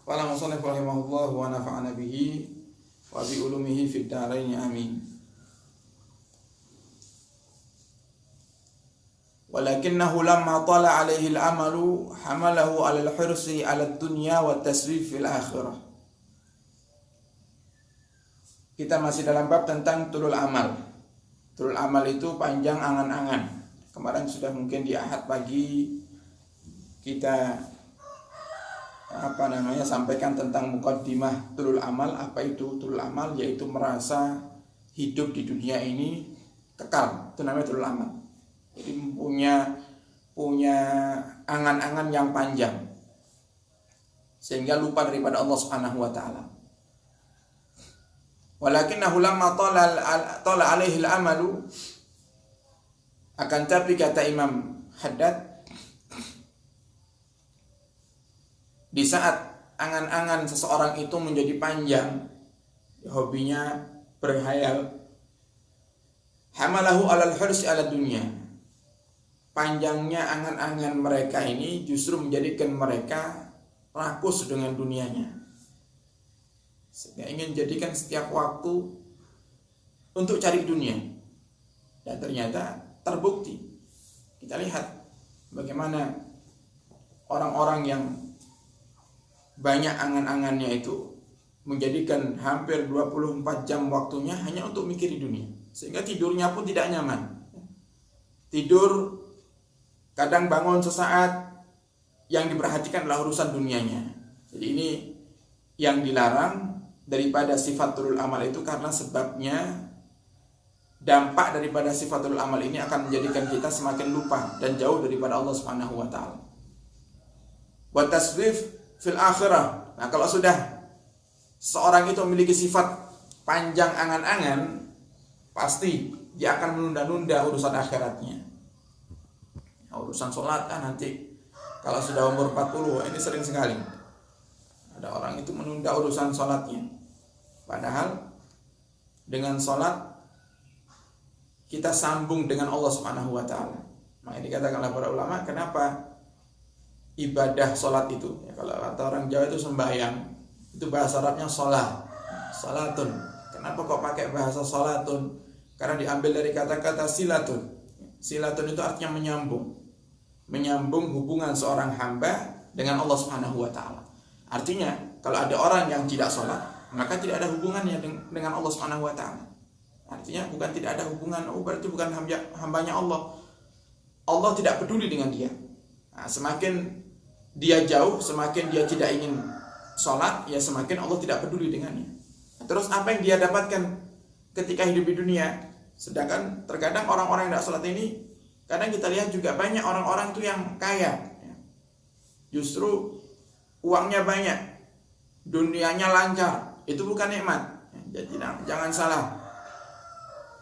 Qala musannif rahimahullah wa nafa'ana bihi wa bi ulumihi fid dharain amin. Walakinnahu lamma tala alaihi al-amalu hamalahu 'ala al-hirsi 'ala ad-dunya wa at-tasrif fil akhirah. Kita masih dalam bab tentang tulul amal. Tulul amal itu panjang angan-angan. Kemarin sudah mungkin di Ahad pagi kita sampaikan tentang muqaddimah tulul amal. Apa itu tulul amal? Yaitu merasa hidup di dunia ini kekal. Itu namanya tulul amal. Jadi punya angan-angan yang panjang sehingga lupa daripada Allah Subhanahu wa taala. Walakinnahu lamma tala alaihi al-amalu, akan tapi kata Imam Haddad, di saat angan-angan seseorang itu menjadi panjang, hobinya berhayal, hamalahu 'alal hirsi 'ala dunya, panjangnya angan-angan mereka ini justru menjadikan mereka rakus dengan dunianya, sehingga ingin jadikan setiap waktu untuk cari dunia. Dan ternyata terbukti. Kita lihat bagaimana orang-orang yang banyak angan-angannya itu menjadikan hampir 24 jam waktunya hanya untuk mikir di dunia, sehingga tidurnya pun tidak nyaman. Tidur kadang bangun sesaat, yang diperhatikan adalah urusan dunianya. Jadi ini yang dilarang daripada sifatul amal itu, karena sebabnya dampak daripada sifatul amal ini akan menjadikan kita semakin lupa dan jauh daripada Allah Subhanahu wa taala. Wa tasrif fil akhirah. Nah, kalau sudah seorang itu memiliki sifat panjang angan-angan, pasti dia akan menunda-nunda urusan akhiratnya. Urusan sholat nanti kalau sudah umur 40, ini sering sekali ada orang itu menunda urusan sholatnya. Padahal dengan sholat kita sambung dengan Allah Subhanahu wa taala. Makanya dikatakanlah para ulama, kenapa ibadah sholat itu, ya, kalau kata orang Jawa itu sembahyang, itu bahasa Arabnya sholat, sholatun. Kenapa kok pakai bahasa sholatun? Karena diambil dari kata-kata silatun. Silatun itu artinya menyambung hubungan seorang hamba dengan Allah Subhanahu wa taala. Artinya kalau ada orang yang tidak sholat, maka tidak ada hubungannya dengan Allah Subhanahu wa taala. Artinya bukan tidak ada hubungan, berarti bukan hambanya Allah. Allah tidak peduli dengan dia. Nah, semakin dia jauh, semakin dia tidak ingin sholat, ya semakin Allah tidak peduli dengannya. Terus apa yang dia dapatkan ketika hidup di dunia? Sedangkan terkadang orang-orang yang tidak sholat ini, kadang kita lihat juga banyak orang-orang itu yang kaya, justru uangnya banyak, dunianya lancar. Itu bukan nikmat. Jadi jangan salah,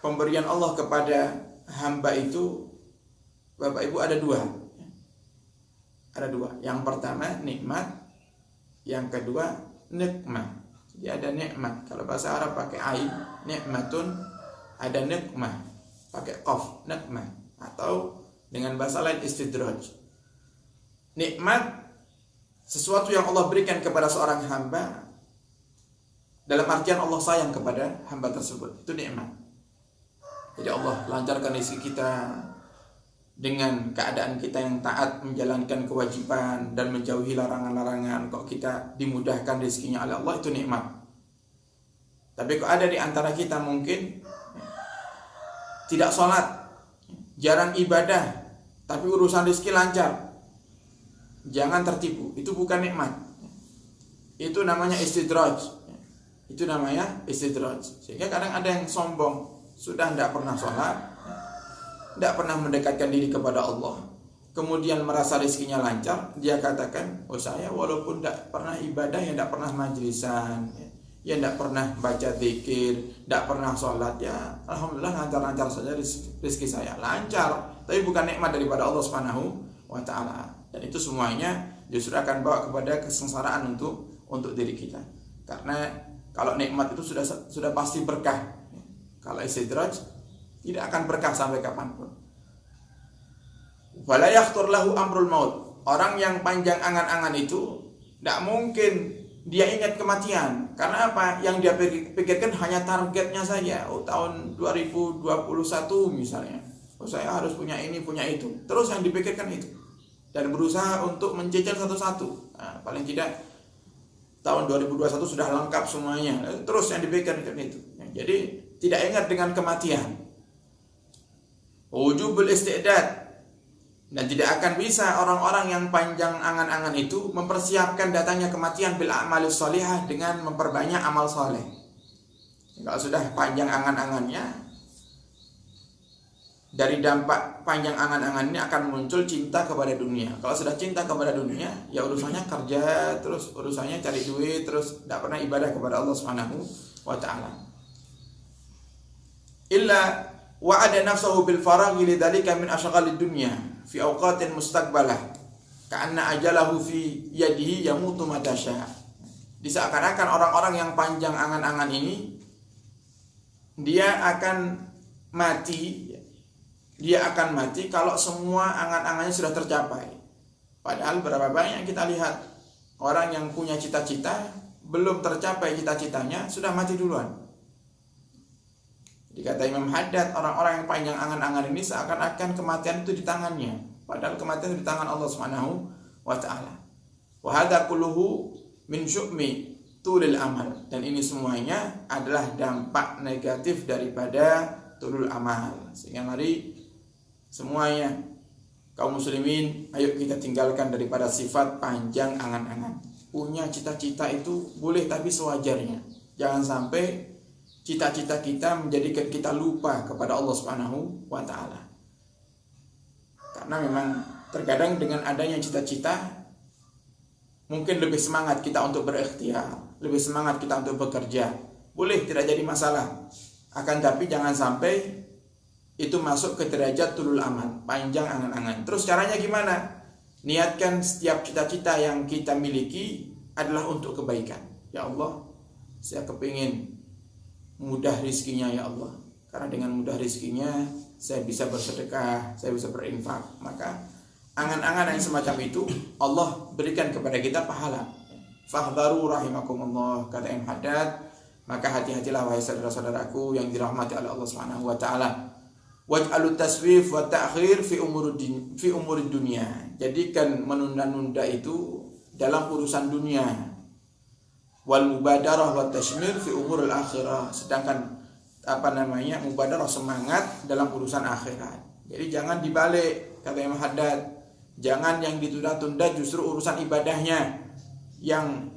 pemberian Allah kepada hamba itu, Bapak Ibu, ada dua. Yang pertama nikmat, yang kedua nikmah. Jadi ada nikmat, kalau bahasa Arab pakai ain, nikmatun. Ada nikmah pakai qaf, nikmah, atau dengan bahasa lain istidraj. Nikmat sesuatu yang Allah berikan kepada seorang hamba, dalam artian Allah sayang kepada hamba tersebut, itu nikmat. Jadi Allah lancarkan rezeki kita dengan keadaan kita yang taat, menjalankan kewajiban dan menjauhi larangan-larangan. Kok kita dimudahkan rezekinya oleh Allah, itu nikmat. Tapi kok ada di antara kita mungkin tidak sholat, jarang ibadah, tapi urusan rezeki lancar, jangan tertipu. Itu bukan nikmat, itu namanya istidraj. Sehingga kadang ada yang sombong, sudah tidak pernah sholat, tidak pernah mendekatkan diri kepada Allah, kemudian merasa rezekinya lancar, dia katakan, saya walaupun tidak pernah ibadah, ya tidak pernah majlisan, ya tidak pernah baca zikir, tidak pernah sholat, ya alhamdulillah lancar-lancar saja rezeki saya, lancar. Tapi bukan nikmat daripada Allah Subhanahu wa taala. Dan itu semuanya justru akan bawa kepada kesengsaraan untuk diri kita. Karena kalau nikmat itu sudah pasti berkah. Kalau istidraj tidak akan berkah sampai kapanpun. Wala yakhtur lahu amrul maut. Orang yang panjang angan-angan itu tidak mungkin dia ingat kematian. Karena apa? Yang dia pikirkan hanya targetnya saja. Oh, tahun 2021 misalnya, oh saya harus punya ini, punya itu. Terus yang dipikirkan itu. Dan berusaha untuk mencicil satu-satu. Nah, paling tidak tahun 2021 sudah lengkap semuanya. Terus yang dipikirkan itu. Jadi tidak ingat dengan kematian. Wujubul isti'dad. Dan tidak akan bisa orang-orang yang panjang angan-angan itu mempersiapkan datangnya kematian bil a'malis sholihah dengan memperbanyak amal soleh. Kalau sudah panjang angan-angannya, dari dampak panjang angan-angan ini akan muncul cinta kepada dunia. Kalau sudah cinta kepada dunia, ya urusannya kerja, terus urusannya cari duit, terus tidak pernah ibadah kepada Allah Subhanahu wa ta'ala. Illa wa'ada nafsahu bil faraghi lidzalika min asyaghalid dunya fi awqatin mustaqbalah ka'anna ajalahu fi yadihi yamutu mata syaa. Seakan-akan orang-orang yang panjang angan-angan ini dia akan mati kalau semua angan-angannya sudah tercapai. Padahal berapa banyak kita lihat orang yang punya cita-cita belum tercapai cita-citanya sudah mati duluan. Jadi kata Imam Haddad, orang-orang yang panjang angan-angan ini seakan-akan kematian itu di tangannya, padahal kematian itu di tangan Allah Subhanahu wa ta'ala. Wa hadza kulluhu min syu'mi tulil amal. Dan ini semuanya adalah dampak negatif daripada tulul amal. Sehingga mari semuanya kaum muslimin, ayo kita tinggalkan daripada sifat panjang angan-angan. Punya cita-cita itu boleh, tapi sewajarnya. Jangan sampai cita-cita kita menjadikan kita lupa kepada Allah Subhanahu wa ta'ala. Karena memang terkadang dengan adanya cita-cita mungkin lebih semangat kita untuk berikhtiar, lebih semangat kita untuk bekerja. Boleh, tidak jadi masalah. Akan tapi jangan sampai itu masuk ke derajat tulul amal, panjang angan-angan. Terus caranya gimana? Niatkan setiap cita-cita yang kita miliki adalah untuk kebaikan. Ya Allah, saya kepingin mudah rizkinya ya Allah, karena dengan mudah rizkinya saya bisa bersedekah, saya bisa berinfak. Maka angan-angan yang semacam itu Allah berikan kepada kita pahala. Fahdharu rahimakumullah, kata Imam Haddad. Maka hati-hatilah wahai saudara-saudaraku yang dirahmati oleh Allah Subhanahu wa ta'ala. Waj'alut taswif wa ta'khir fi umurid dunia. Jadikan menunda-nunda itu dalam urusan dunia. Wal mubadarah wa tashmir fi umuril akhirah. Sedangkan mubadarah, semangat dalam urusan akhirat. Jadi jangan dibalik, kata Imam Haddad. Jangan yang ditunda-tunda justru urusan ibadahnya yang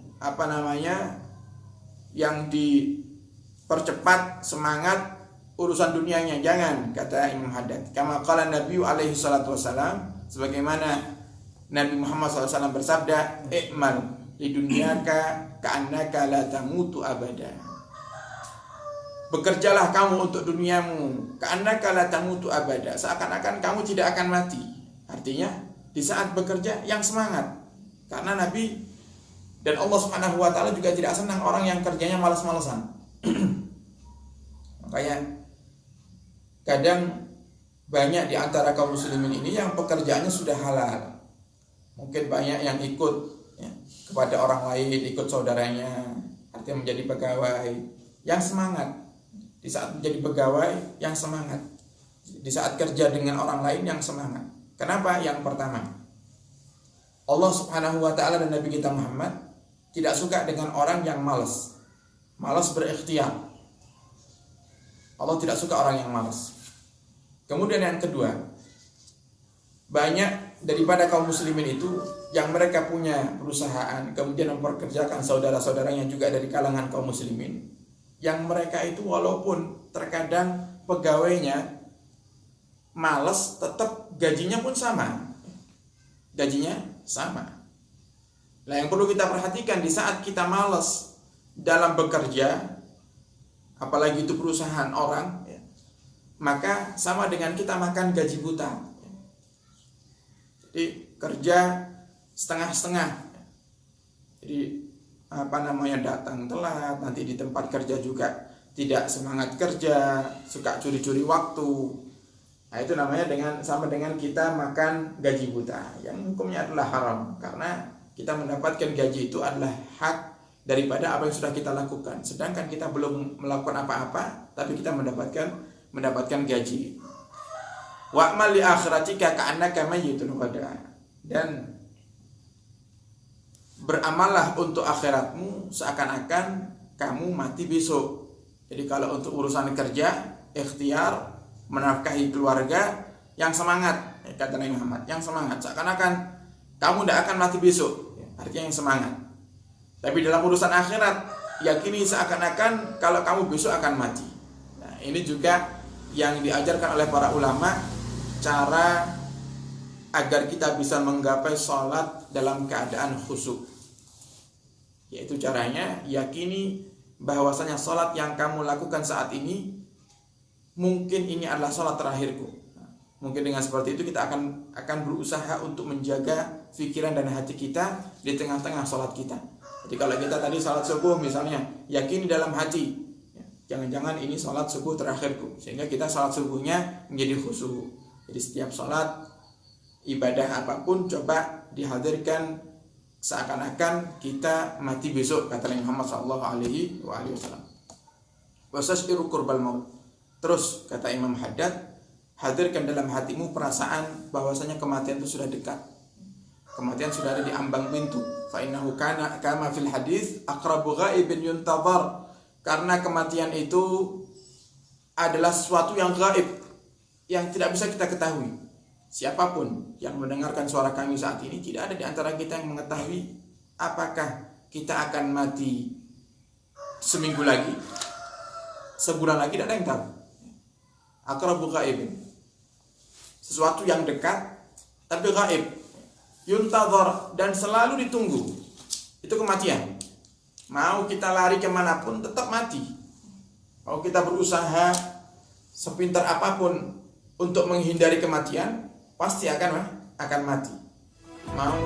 yang dipercepat semangat urusan dunianya. Jangan, kata Imam Haddad. Kama qala Nabi alaihi salatu wasalam, sebagaimana Nabi Muhammad SAW bersabda, "I'mal li dunyaka ka'annaka la tamutu abada." Bekerjalah kamu untuk duniamu, ka'annaka la tamutu abada, seakan-akan kamu tidak akan mati. Artinya di saat bekerja yang semangat. Karena Nabi dan Allah Subhanahu wa ta'ala juga tidak senang orang yang kerjanya malas-malasan. Makanya kadang banyak di antara kaum muslimin ini yang pekerjaannya sudah halal. Mungkin banyak yang ikut kepada orang lain, ikut saudaranya, artinya menjadi pegawai yang semangat. Di saat menjadi pegawai yang semangat, di saat kerja dengan orang lain yang semangat. Kenapa? Yang pertama, Allah Subhanahu wa ta'ala dan Nabi kita Muhammad tidak suka dengan orang yang malas berikhtiar. Allah tidak suka orang yang malas. Kemudian yang kedua, banyak daripada kaum muslimin itu yang mereka punya perusahaan, kemudian memperkerjakan saudara-saudaranya juga dari kalangan kaum muslimin, yang mereka itu walaupun terkadang pegawainya malas, tetap gajinya pun sama. Nah, yang perlu kita perhatikan di saat kita malas dalam bekerja, apalagi itu perusahaan orang, maka sama dengan kita makan gaji buta. Jadi kerja setengah-setengah. Jadi datang telat, nanti di tempat kerja juga tidak semangat kerja, suka curi-curi waktu. Nah, itu namanya sama dengan kita makan gaji buta, yang hukumnya adalah haram, karena kita mendapatkan gaji itu adalah hak daripada apa yang sudah kita lakukan. Sedangkan kita belum melakukan apa-apa, tapi kita mendapatkan gaji. Wa'mal li akhiratika ka'annaka mayyitun ghadan. Dan beramallah untuk akhiratmu seakan-akan kamu mati besok. Jadi kalau untuk urusan kerja, ikhtiar, menafkahi keluarga, yang semangat, kata Nabi Muhammad, yang semangat, seakan-akan kamu tidak akan mati besok, artinya yang semangat. Tapi dalam urusan akhirat, yakini seakan-akan kalau kamu besok akan mati. Nah, ini juga yang diajarkan oleh para ulama, cara agar kita bisa menggapai sholat dalam keadaan khusyuk. Yaitu caranya, yakini bahwasanya sholat yang kamu lakukan saat ini mungkin ini adalah sholat terakhirku. Mungkin dengan seperti itu kita akan berusaha untuk menjaga pikiran dan hati kita di tengah-tengah sholat kita. Jadi kalau kita tadi sholat subuh misalnya, yakini dalam hati, jangan-jangan ini sholat subuh terakhirku, sehingga kita sholat subuhnya menjadi khusyuk. Jadi setiap sholat, ibadah apapun coba dihadirkan seakan-akan kita mati besok, kata Nabi Muhammad SAW. Wasashiru qurbal maut. Terus kata Imam Haddad, hadirkan dalam hatimu perasaan bahwasanya kematian itu sudah dekat. Kematian sudah ada di ambang pintu. Fa innahu kana kama fil hadis aqrabu ghaibin yuntazar. Karena kematian itu adalah sesuatu yang gaib, yang tidak bisa kita ketahui. Siapapun yang mendengarkan suara kami saat ini, tidak ada di antara kita yang mengetahui apakah kita akan mati seminggu lagi, sebulan lagi, tidak ada yang tahu. Aqrabu ghaibin, sesuatu yang dekat tapi gaib, yuntazar, dan selalu ditunggu. Itu kematian. Mau kita lari kemanapun tetap mati. Mau kita berusaha sepintar apapun untuk menghindari kematian, pasti akan mati. Mau